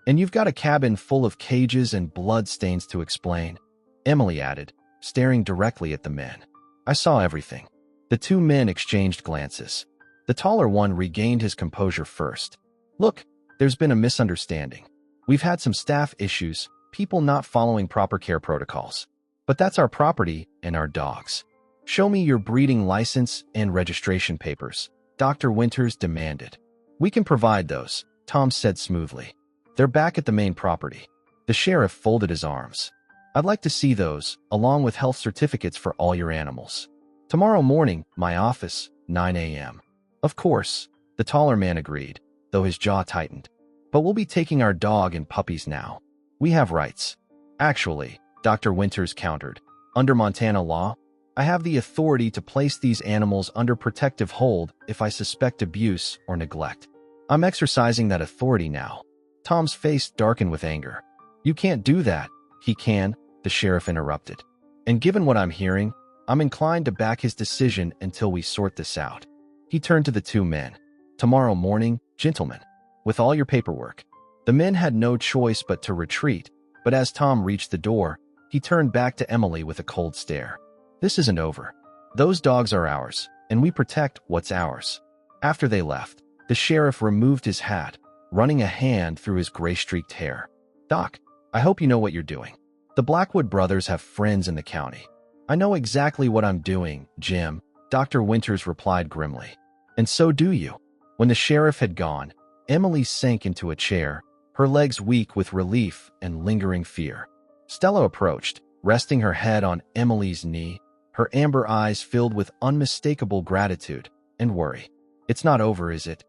And you've got a cabin full of cages and blood stains to explain," Emily added, staring directly at the men. "I saw everything." The 2 men exchanged glances. The taller one regained his composure first. "Look, there's been a misunderstanding. We've had some staff issues, people not following proper care protocols. But that's our property and our dogs. Show me your breeding license and registration papers," Dr. Winters demanded. "We can provide those," Tom said smoothly. "They're back at the main property." The sheriff folded his arms. "I'd like to see those, along with health certificates for all your animals. Tomorrow morning, my office, 9 a.m. "Of course," the taller man agreed, though his jaw tightened. "But we'll be taking our dog and puppies now. We have rights." "Actually," Dr. Winters countered, "under Montana law, I have the authority to place these animals under protective hold if I suspect abuse or neglect. I'm exercising that authority now." Tom's face darkened with anger. "You can't do that." "He can," the sheriff interrupted. "And given what I'm hearing, I'm inclined to back his decision until we sort this out." He turned to the 2 men. "Tomorrow morning, gentlemen, with all your paperwork." The men had no choice but to retreat, but as Tom reached the door, he turned back to Emily with a cold stare. "This isn't over. Those dogs are ours, and we protect what's ours." After they left, the sheriff removed his hat, running a hand through his gray-streaked hair. "Doc, I hope you know what you're doing. The Blackwood brothers have friends in the county." "I know exactly what I'm doing, Jim," Dr. Winters replied grimly. "And so do you." When the sheriff had gone, Emily sank into a chair, her legs weak with relief and lingering fear. Stella approached, resting her head on Emily's knee, her amber eyes filled with unmistakable gratitude and worry. "It's not over, is it?"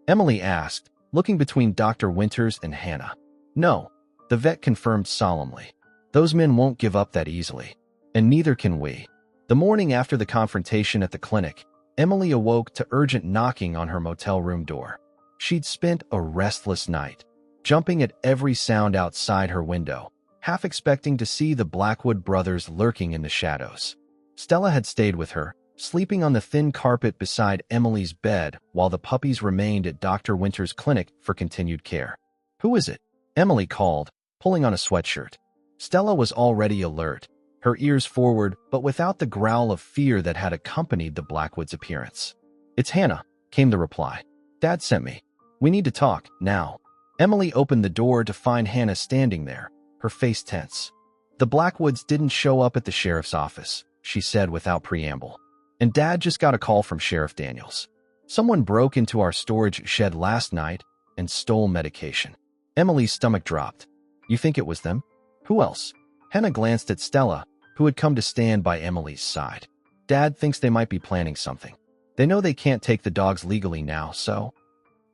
Emily asked, looking between Dr. Winters and Hannah. "No," the vet confirmed solemnly. "Those men won't give up that easily. And neither can we." The morning after the confrontation at the clinic, Emily awoke to urgent knocking on her motel room door. She'd spent a restless night. jumping at every sound outside her window, half expecting to see the Blackwood brothers lurking in the shadows. Stella had stayed with her, sleeping on the thin carpet beside Emily's bed while the puppies remained at Dr. Winter's clinic for continued care. "Who is it?" Emily called, pulling on a sweatshirt. Stella was already alert, her ears forward but without the growl of fear that had accompanied the Blackwoods' appearance. "It's Hannah," came the reply. "Dad sent me. We need to talk, now." Emily opened the door to find Hannah standing there, her face tense. "The Blackwoods didn't show up at the sheriff's office," she said without preamble. "And Dad just got a call from Sheriff Daniels. Someone broke into our storage shed last night and stole medication." Emily's stomach dropped. "You think it was them? Who else?" Hannah glanced at Stella, who had come to stand by Emily's side. "Dad thinks they might be planning something. They know they can't take the dogs legally now, so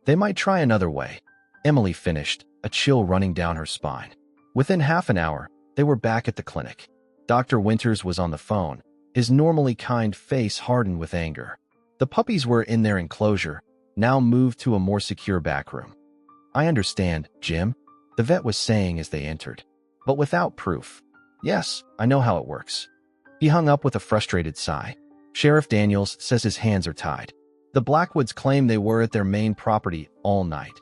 they might try another way." Emily finished, a chill running down her spine. Within half an hour, they were back at the clinic. Dr. Winters was on the phone, his normally kind face hardened with anger. The puppies were in their enclosure, now moved to a more secure back room. "I understand, Jim," the vet was saying as they entered, but without proof. "Yes, I know how it works." He hung up with a frustrated sigh. "Sheriff Daniels says his hands are tied. The Blackwoods claim they were at their main property all night,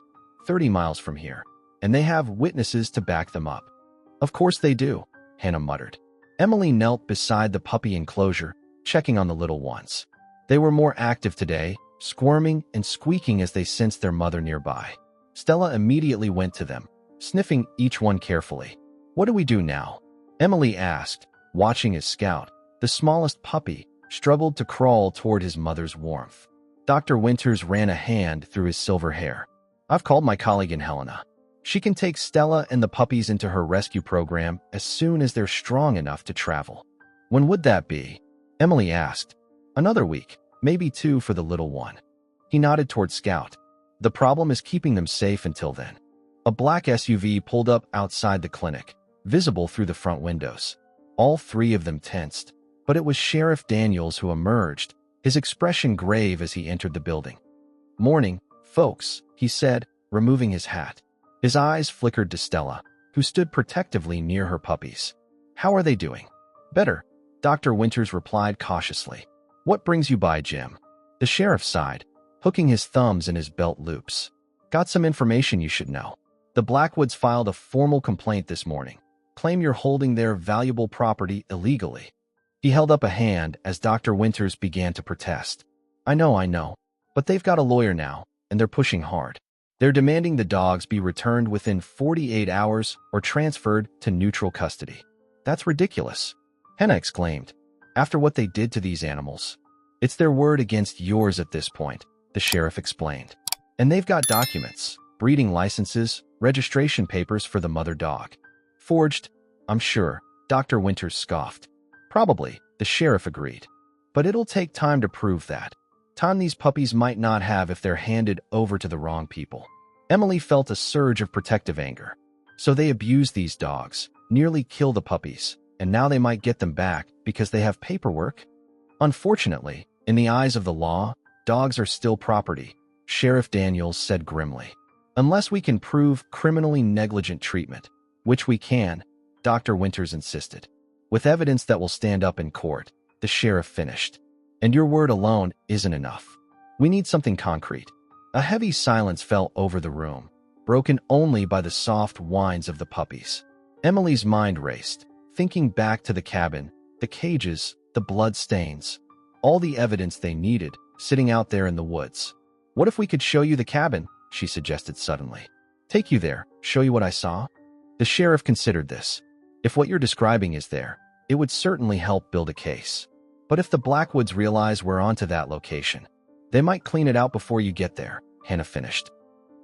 30 miles from here, and they have witnesses to back them up." "Of course they do," Hannah muttered. Emily knelt beside the puppy enclosure, checking on the little ones. They were more active today, squirming and squeaking as they sensed their mother nearby. Stella immediately went to them, sniffing each one carefully. "What do we do now?" Emily asked, watching as Scout, the smallest puppy, struggled to crawl toward his mother's warmth. Dr. Winters ran a hand through his silver hair. "I've called my colleague in Helena. She can take Stella and the puppies into her rescue program as soon as they're strong enough to travel." "When would that be?" Emily asked. "Another week, maybe 2 for the little one." He nodded toward Scout. "The problem is keeping them safe until then." A black SUV pulled up outside the clinic, visible through the front windows. All 3 of them tensed, but it was Sheriff Daniels who emerged, his expression grave as he entered the building. "Morning, folks," he said, removing his hat. His eyes flickered to Stella, who stood protectively near her puppies. "How are they doing?" "Better," Dr. Winters replied cautiously. "What brings you by, Jim?" The sheriff sighed, hooking his thumbs in his belt loops. "Got some information you should know. The Blackwoods filed a formal complaint this morning. Claim you're holding their valuable property illegally." He held up a hand as Dr. Winters began to protest. I know, but they've got a lawyer now, and they're pushing hard. They're demanding the dogs be returned within 48 hours or transferred to neutral custody." "That's ridiculous," Hannah exclaimed. "After what they did to these animals." "It's their word against yours at this point," the sheriff explained. "And they've got documents, breeding licenses, registration papers for the mother dog. Forged, I'm sure," Dr. Winters scoffed. "Probably," the sheriff agreed. "But it'll take time to prove that. Time these puppies might not have if they're handed over to the wrong people." Emily felt a surge of protective anger. So they abused these dogs, nearly killed the puppies, and now they might get them back because they have paperwork? "Unfortunately, in the eyes of the law, dogs are still property," Sheriff Daniels said grimly. "Unless we can prove criminally negligent treatment, which we can," Dr. Winters insisted. "With evidence that will stand up in court," the sheriff finished. "And your word alone isn't enough. We need something concrete." A heavy silence fell over the room, broken only by the soft whines of the puppies. Emily's mind raced, thinking back to the cabin, the cages, the blood stains, all the evidence they needed, sitting out there in the woods. "What if we could show you the cabin?" she suggested suddenly. "Take you there, show you what I saw?" The sheriff considered this. "If what you're describing is there, it would certainly help build a case. But if the Blackwoods realize we're onto that location, they might clean it out before you get there," Hannah finished.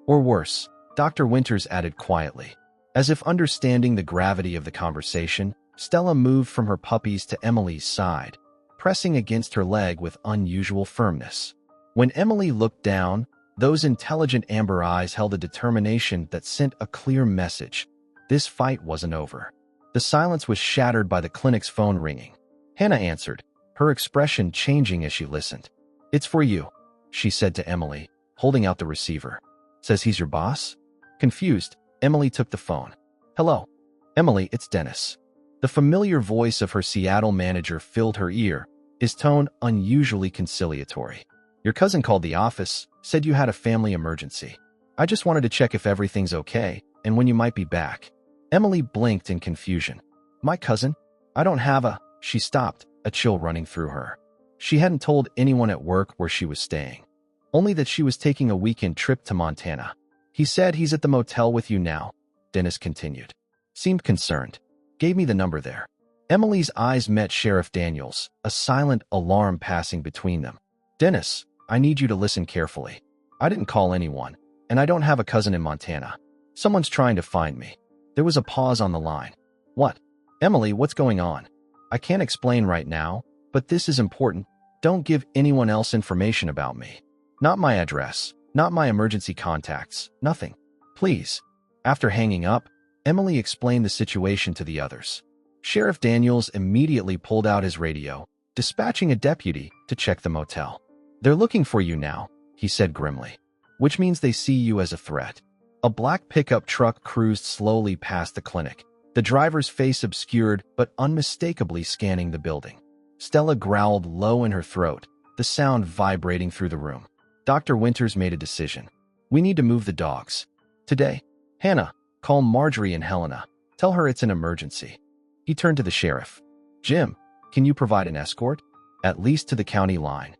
"Or worse," Dr. Winters added quietly. As if understanding the gravity of the conversation, Stella moved from her puppies to Emily's side, pressing against her leg with unusual firmness. When Emily looked down, those intelligent amber eyes held a determination that sent a clear message. This fight wasn't over. The silence was shattered by the clinic's phone ringing. Hannah answered, her expression changing as she listened. "It's for you," she said to Emily, holding out the receiver. "Says he's your boss?" Confused, Emily took the phone. "Hello. Emily, it's Dennis." The familiar voice of her Seattle manager filled her ear, his tone unusually conciliatory. "Your cousin called the office, said you had a family emergency. I just wanted to check if everything's okay and when you might be back." Emily blinked in confusion. "My cousin? I don't have a—" She stopped, a chill running through her. She hadn't told anyone at work where she was staying, only that she was taking a weekend trip to Montana. "He said he's at the motel with you now," Dennis continued. Seemed concerned. "Gave me the number there." Emily's eyes met Sheriff Daniels, a silent alarm passing between them. "Dennis, I need you to listen carefully. I didn't call anyone, and I don't have a cousin in Montana. Someone's trying to find me." There was a pause on the line. "What?" "Emily, what's going on?" "I can't explain right now, but this is important. Don't give anyone else information about me. Not my address, not my emergency contacts, nothing. Please." After hanging up, Emily explained the situation to the others. Sheriff Daniels immediately pulled out his radio, dispatching a deputy to check the motel. "They're looking for you now," he said grimly, "which means they see you as a threat." A black pickup truck cruised slowly past the clinic, the driver's face obscured but unmistakably scanning the building. Stella growled low in her throat, the sound vibrating through the room. Dr. Winters made a decision. "We need to move the dogs. Today. Hannah, call Marjorie and Helena. Tell her it's an emergency." He turned to the sheriff. "Jim, can you provide an escort? At least to the county line."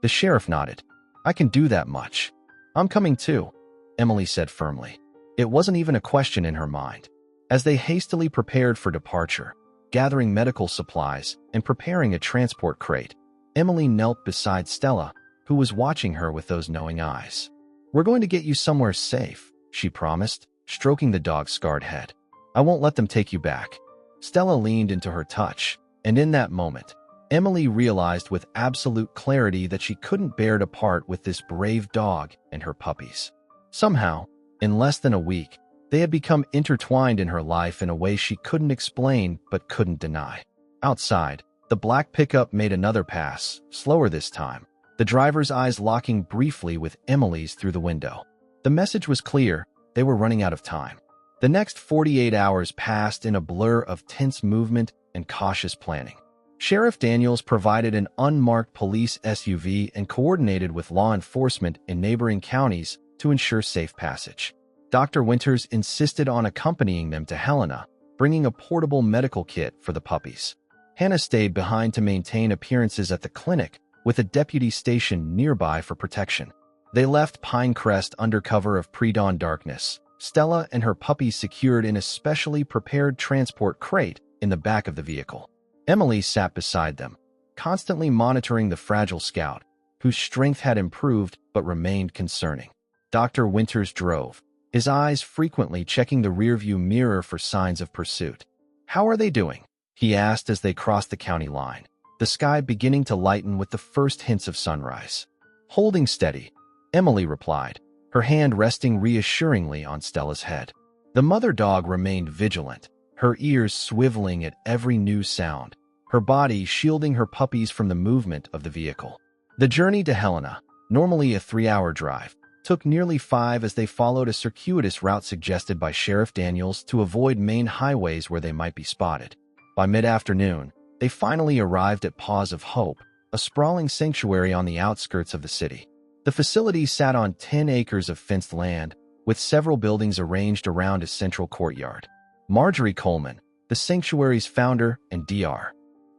The sheriff nodded. "I can do that much." "I'm coming too," Emily said firmly. It wasn't even a question in her mind. As they hastily prepared for departure, gathering medical supplies and preparing a transport crate, Emily knelt beside Stella, who was watching her with those knowing eyes. "We're going to get you somewhere safe," she promised, stroking the dog's scarred head. "I won't let them take you back." Stella leaned into her touch, and in that moment, Emily realized with absolute clarity that she couldn't bear to part with this brave dog and her puppies. Somehow, in less than a week, they had become intertwined in her life in a way she couldn't explain but couldn't deny. Outside, the black pickup made another pass, slower this time, the driver's eyes locking briefly with Emily's through the window. The message was clear: they were running out of time. The next 48 hours passed in a blur of tense movement and cautious planning. Sheriff Daniels provided an unmarked police SUV and coordinated with law enforcement in neighboring counties to ensure safe passage. Dr. Winters insisted on accompanying them to Helena, bringing a portable medical kit for the puppies. Hannah stayed behind to maintain appearances at the clinic, with a deputy stationed nearby for protection. They left Pinecrest under cover of pre-dawn darkness, Stella and her puppies secured in a specially prepared transport crate in the back of the vehicle. Emily sat beside them, constantly monitoring the fragile scout, whose strength had improved but remained concerning. Dr. Winters drove, his eyes frequently checking the rearview mirror for signs of pursuit. "How are they doing?" he asked as they crossed the county line, the sky beginning to lighten with the first hints of sunrise. "Holding steady," Emily replied, her hand resting reassuringly on Stella's head. The mother dog remained vigilant, her ears swiveling at every new sound, her body shielding her puppies from the movement of the vehicle. The journey to Helena, normally a 3-hour drive, took nearly 5 as they followed a circuitous route suggested by Sheriff Daniels to avoid main highways where they might be spotted. By mid-afternoon, they finally arrived at Paws of Hope, a sprawling sanctuary on the outskirts of the city. The facility sat on 10 acres of fenced land, with several buildings arranged around a central courtyard. Marjorie Coleman, the sanctuary's founder and Dr.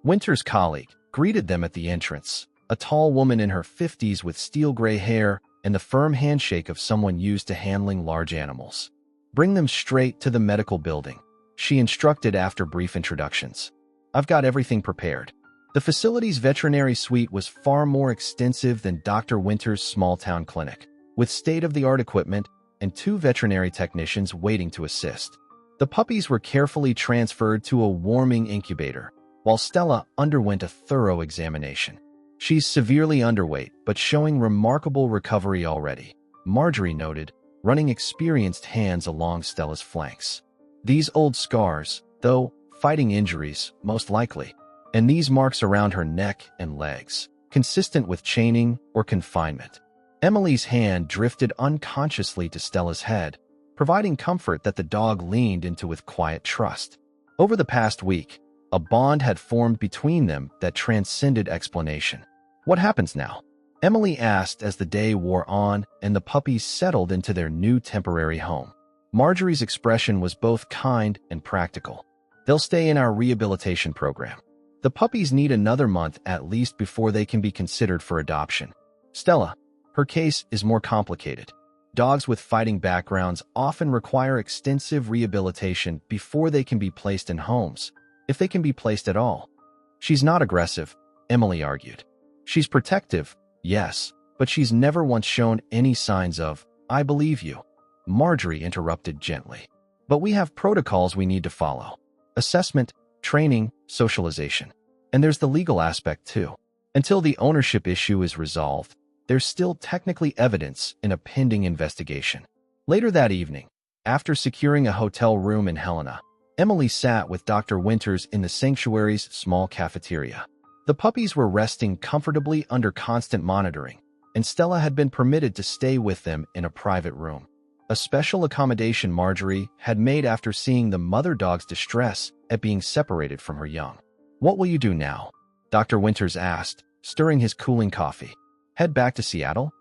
Winters' colleague, greeted them at the entrance, a tall woman in her 50s with steel-gray hair and the firm handshake of someone used to handling large animals. "Bring them straight to the medical building," she instructed after brief introductions. "I've got everything prepared." The facility's veterinary suite was far more extensive than Dr. Winters' small-town clinic, with state-of-the-art equipment and 2 veterinary technicians waiting to assist. The puppies were carefully transferred to a warming incubator, while Stella underwent a thorough examination. "She's severely underweight, but showing remarkable recovery already," Marjorie noted, running experienced hands along Stella's flanks. "These old scars, though, fighting injuries, most likely. And these marks around her neck and legs, consistent with chaining or confinement." Emily's hand drifted unconsciously to Stella's head, providing comfort that the dog leaned into with quiet trust. Over the past week, a bond had formed between them that transcended explanation. "What happens now?" Emily asked as the day wore on and the puppies settled into their new temporary home. Marjorie's expression was both kind and practical. "They'll stay in our rehabilitation program. The puppies need another month at least before they can be considered for adoption." Stella, her case is more complicated. Dogs with fighting backgrounds often require extensive rehabilitation before they can be placed in homes, if they can be placed at all. "She's not aggressive," Emily argued. "She's protective, yes, but she's never once shown any signs of, 'I believe you.'" Marjorie interrupted gently. "But we have protocols we need to follow. Assessment, training, socialization. And there's the legal aspect too. Until the ownership issue is resolved, there's still technically evidence in a pending investigation." Later that evening, after securing a hotel room in Helena, Emily sat with Dr. Winters in the sanctuary's small cafeteria. The puppies were resting comfortably under constant monitoring, and Stella had been permitted to stay with them in a private room. A special accommodation Marjorie had made after seeing the mother dog's distress at being separated from her young. "What will you do now?" Dr. Winters asked, stirring his cooling coffee. "Head back to Seattle?"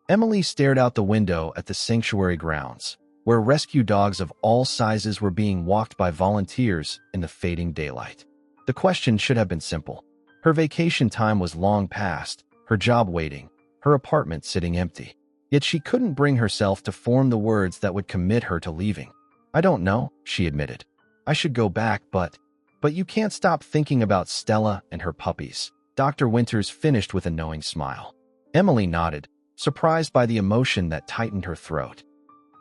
Emily stared out the window at the sanctuary grounds, where rescue dogs of all sizes were being walked by volunteers in the fading daylight. The question should have been simple. Her vacation time was long past, her job waiting, her apartment sitting empty. Yet she couldn't bring herself to form the words that would commit her to leaving. "I don't know," she admitted. "I should go back, but you can't stop thinking about Stella and her puppies." Dr. Winters finished with a knowing smile. Emily nodded, surprised by the emotion that tightened her throat.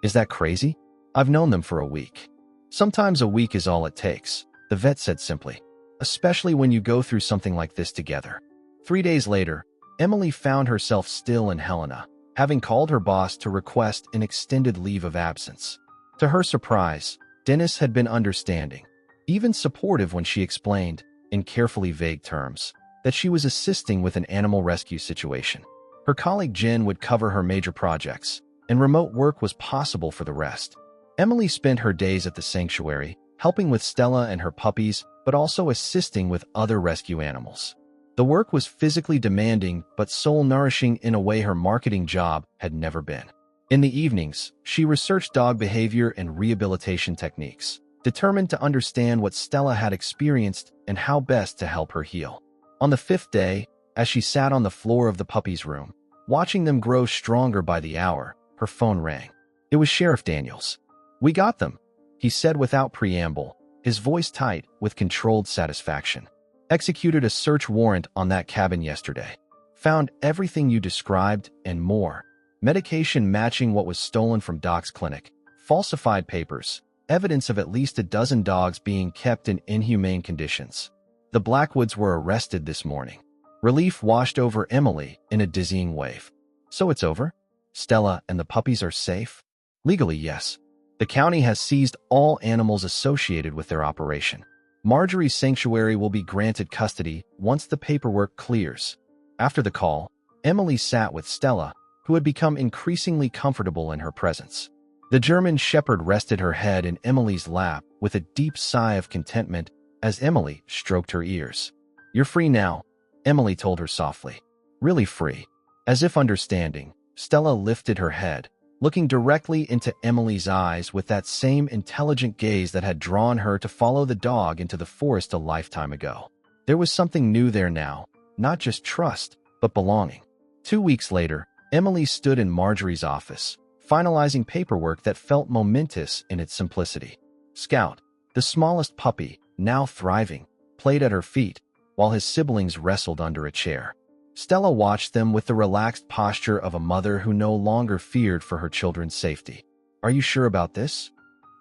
"Is that crazy? I've known them for a week." "Sometimes a week is all it takes," the vet said simply, "especially when you go through something like this together." 3 days later, Emily found herself still in Helena, having called her boss to request an extended leave of absence. To her surprise, Dennis had been understanding, even supportive when she explained, in carefully vague terms, that she was assisting with an animal rescue situation. Her colleague Jen would cover her major projects, and remote work was possible for the rest. Emily spent her days at the sanctuary, helping with Stella and her puppies, but also assisting with other rescue animals. The work was physically demanding but soul-nourishing in a way her marketing job had never been. In the evenings, she researched dog behavior and rehabilitation techniques, determined to understand what Stella had experienced and how best to help her heal. On the 5th day, as she sat on the floor of the puppies' room, watching them grow stronger by the hour, her phone rang. It was Sheriff Daniels. "We got them," he said without preamble, his voice tight with controlled satisfaction. "Executed a search warrant on that cabin yesterday. Found everything you described and more. Medication matching what was stolen from Doc's clinic, falsified papers, evidence of at least a dozen dogs being kept in inhumane conditions. The Blackwoods were arrested this morning." Relief washed over Emily in a dizzying wave. "So it's over? Stella and the puppies are safe?" "Legally, yes. The county has seized all animals associated with their operation. Marjorie's sanctuary will be granted custody once the paperwork clears." After the call, Emily sat with Stella, who had become increasingly comfortable in her presence. The German shepherd rested her head in Emily's lap with a deep sigh of contentment as Emily stroked her ears. "You're free now," Emily told her softly. "Really free." As if understanding, Stella lifted her head, looking directly into Emily's eyes with that same intelligent gaze that had drawn her to follow the dog into the forest a lifetime ago. There was something new there now, not just trust, but belonging. 2 weeks later, Emily stood in Marjorie's office, finalizing paperwork that felt momentous in its simplicity. Scout, the smallest puppy, now thriving, played at her feet, while his siblings wrestled under a chair. Stella watched them with the relaxed posture of a mother who no longer feared for her children's safety. "Are you sure about this?"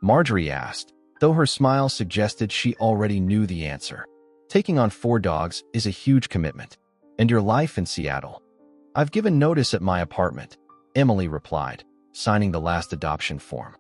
Marjorie asked, though her smile suggested she already knew the answer. "Taking on 4 dogs is a huge commitment. And your life in Seattle." "I've given notice at my apartment," Emily replied, signing the last adoption form.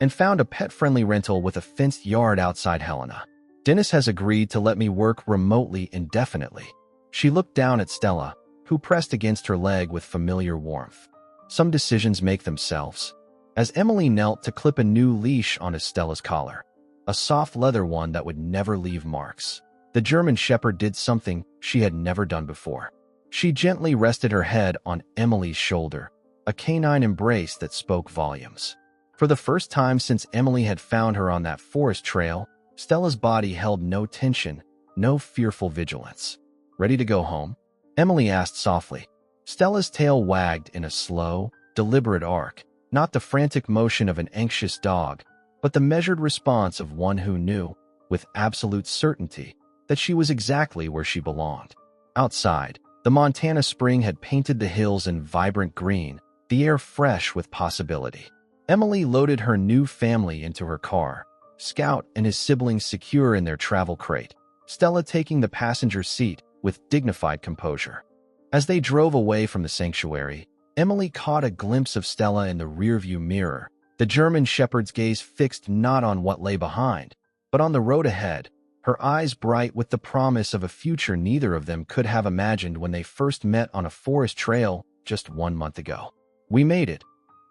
"And found a pet-friendly rental with a fenced yard outside Helena. Dennis has agreed to let me work remotely indefinitely." She looked down at Stella, who pressed against her leg with familiar warmth. "Some decisions make themselves." as Emily knelt to clip a new leash on Stella's collar, a soft leather one that would never leave marks. The German Shepherd did something she had never done before. She gently rested her head on Emily's shoulder, a canine embrace that spoke volumes. For the first time since Emily had found her on that forest trail, Stella's body held no tension, no fearful vigilance. "Ready to go home?" Emily asked softly. Stella's tail wagged in a slow, deliberate arc, not the frantic motion of an anxious dog, but the measured response of one who knew, with absolute certainty, that she was exactly where she belonged. Outside, the Montana spring had painted the hills in vibrant green, the air fresh with possibility. Emily loaded her new family into her car, Scout and his siblings secure in their travel crate, Stella taking the passenger seat with dignified composure. As they drove away from the sanctuary, Emily caught a glimpse of Stella in the rearview mirror, the German Shepherd's gaze fixed not on what lay behind, but on the road ahead, her eyes bright with the promise of a future neither of them could have imagined when they first met on a forest trail just 1 month ago. "We made it,"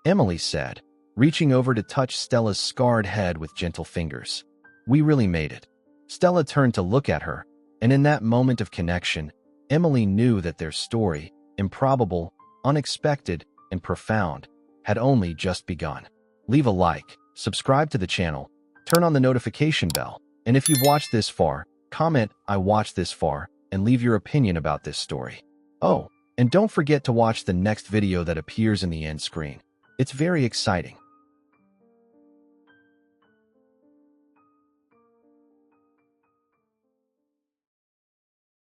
Emily said, reaching over to touch Stella's scarred head with gentle fingers. "We really made it." Stella turned to look at her, and in that moment of connection, Emily knew that their story, improbable, unexpected, and profound, had only just begun. Leave a like, subscribe to the channel, turn on the notification bell, and if you've watched this far, comment "I watched this far" and leave your opinion about this story. Oh, and don't forget to watch the next video that appears in the end screen. It's very exciting.